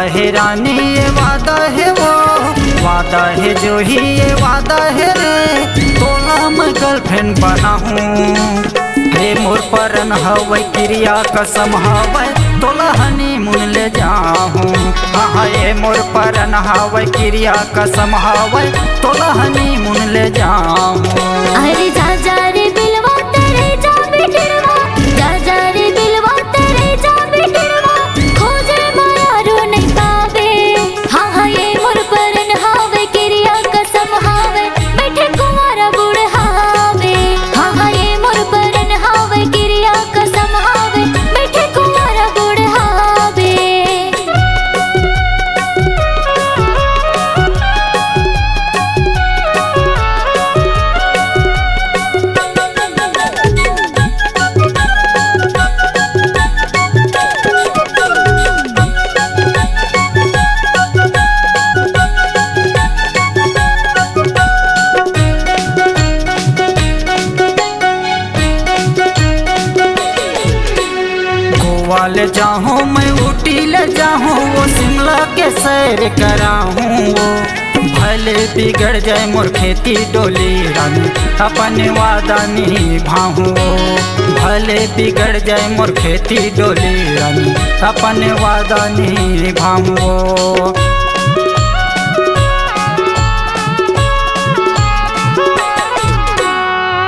है रानी ये वादा है वो, वादा है जो ही ये वादा है रे, तोला मैं गर्लफ्रेंड बनाऊं। हे मोर परन हवै क्रिया कसम हवै, तोला हनीमून ले जाऊं। हाँ ये मोर परन हवै क्रिया कसम हवै, तोला हनीमून ले जाऊं। अरे जा जा रे बिलवा तेरे जा बिटिरवा, जा जा रे बिलवा तेरे जा बिटिरवा, खोजे माया रो नहीं पावे। हाँ हाँ ये मोर परन हावे क्रिया कसम हावे, बैठे कुंवारा बूढ़ हावे। हाँ हाँ ये मोर परन हावे क्रिया कसम हावे, बैठे कुंवारा बूढ़ हावे। गोवा ले जाऊँ मैं, ऊटी ले जाऊँ, वो शिमला के सैर कराऊँ। वो भले बिगड़ जाए मोर खेती डोली रानी, अपने वादा निभाऊँ। भले बिगड़ जाए मोर खेती डोली रानी, अपने वादा निभाऊँ।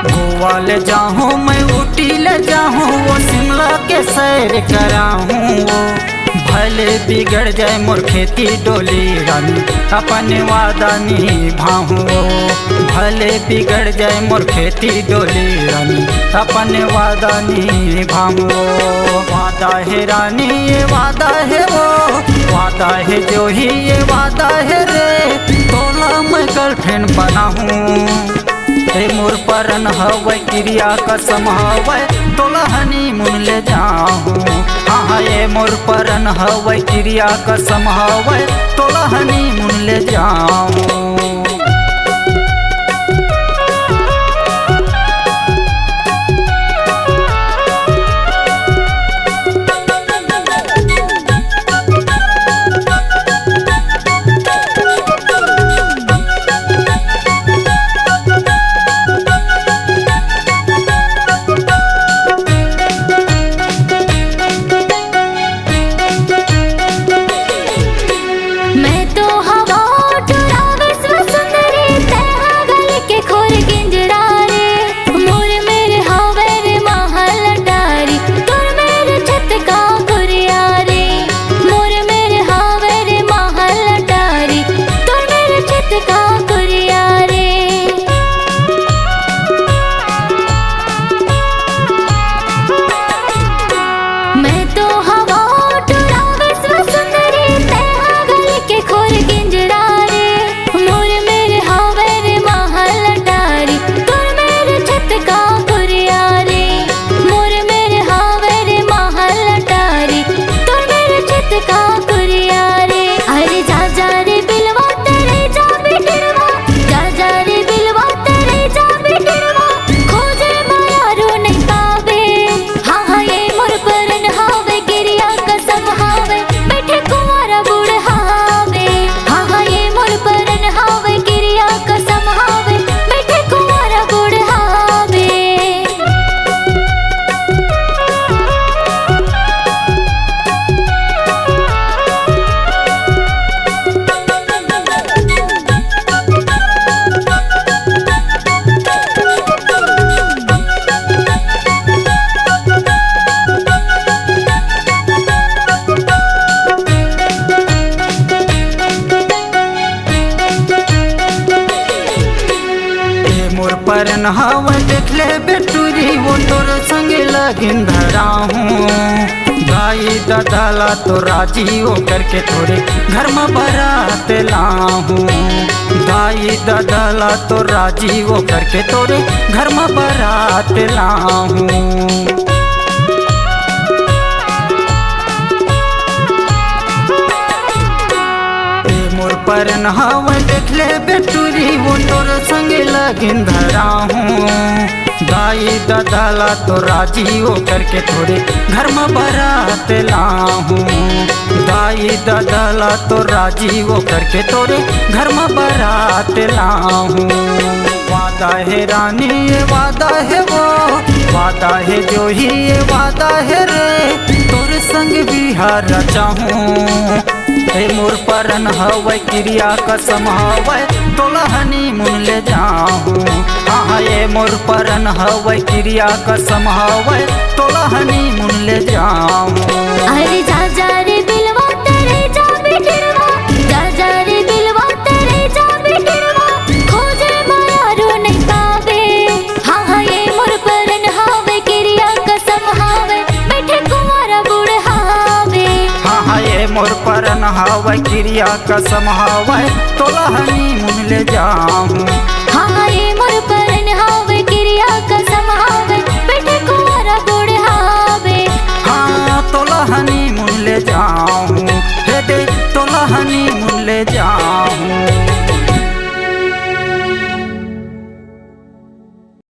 गोवा ले जाऊँ मैं, ऊटी ले जाऊँ, वो शिमला के सैर कराऊँ। भले बिगड़ जाए मोर खेती डोली रानी, अपने वादा निभाऊँ। भले बिगड़ जाए मोर खेती डोली रानी, अपने वादा निभाऊँ। वादा है रानी ये वादा है वो, वादा है जो ही ये वादा है रे, तोला मैं गर्लफ्रेंड बनाऊँ। हे मोर परन हवै क्रिया कसम हवै, तोला हनीमून ले जाऊँ। हाँ ये मोर परन हवै क्रिया कसम हवै, तोला हनीमून ले जाऊँ। परन हवै देख ले बेटूरी, वो तोर संगे लगिन धराहूँ। गाई दादाला तो राजी हो करके तोरे घर में बारात लाहूँ। गाई दादाला तो राजी हो करके तोरे घर में बारात लाहूँ। परन हवै देख ले बेटूरी, वो तोर संगे लगिन धराहूँ। दाई ददाला तो राजी हो करके थोड़े घर में बारात लाहूँ। दाई ददाला तो राजी हो करके तोरे घर में बारात लाहूँ। वादा है रानी ये वादा है वो, वादा है जो ही ये वादा है रे, तोरे संग बिहार चाहूँ। हे मोर परन हवै क्रिया कसम हवै तोला हनीमून ले जाऊँ। हाँ ये मोर परन हवै क्रिया कसम हवै तोला हनीमून ले जाऊँ। अरे जा जा रे बिलवा तेरे जा बिटिरवा, जा जा रे बिलवा तेरे जा बिटिरवा, खोजे माया रो नहीं पावे। हाँ हाँ ये मोर परन हावे क्रिया कसम हावे बैठे कुंवारा बुढ़ावे। हाँ हाँ ये मोर परन हवै क्रिया कसम हवै तोला हनीमून ले जाऊँ। हाँ ये मोर परन हावे क्रिया कसम हावे बैठे कुंवारा बुढ़ावे। हाँ तोला हनीमून ले जाऊँ।